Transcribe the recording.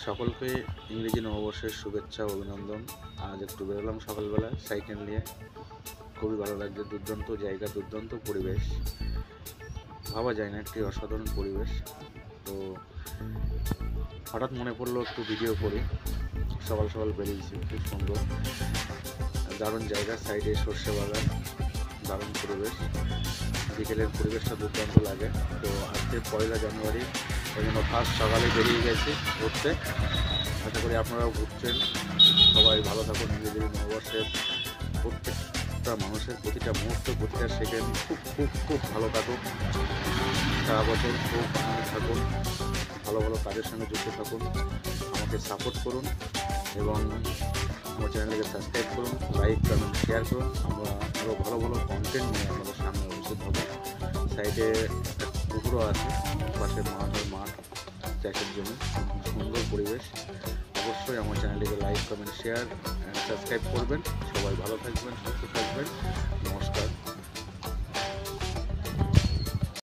সকলকে ইংরেজি নববর্ষের শুভেচ্ছা ও অভিনন্দন। আজ একটু বেরোলাম সকালবেলা সাইকেল নিয়ে। খুবই ভালো লাগছে, দুর্দান্ত জায়গা, দুর্দান্ত পরিবেশ, ভাবা যায় না একটি অসাধারণ পরিবেশ। তো হঠাৎ মনে পড়লো একটু ভিডিও করি। সকাল সকাল বেরিয়েছি, খুব সুন্দর দারুণ জায়গা, সাইডে সর্ষে বাগান, দারুণ পরিবেশ, বিকেলের পরিবেশটা দুর্দান্ত লাগে। তো আজকে 1 জানুয়ারি, ওই জন্য ফার্স্ট সকালে বেরিয়ে গেছি ঘুরতে। আশা করি আপনারাও ঘুরছেন। সবাই ভালো থাকুন। ইংরেজি নববর্ষের প্রত্যেকটা মানুষের প্রতিটা মুহূর্ত, প্রতিটা সেকেন্ড খুব খুব খুব ভালো কাটুক। সারা বছর খুব আনন্দে থাকুন, ভালো ভালো কাজের সঙ্গে যুক্ত থাকুন, আমাকে সাপোর্ট করুন এবং আমার চ্যানেলকে সাবস্ক্রাইব করুন, লাইক কমেন্ট শেয়ার করুন। আমরা আরও ভালো ভালো কন্টেন্ট নিয়ে আমাদের সামনে উপস্থিত হব। সাইডে একটা পুকুরও আছে, পাশে মাঠ আর মাঠ, চাষের জন্য সুন্দর পরিবেশ। অবশ্যই আমার চ্যানেলটিকে like comment share and subscribe করবেন। সবাই ভালো থাকবেন, সুস্থ থাকবেন। নমস্কার।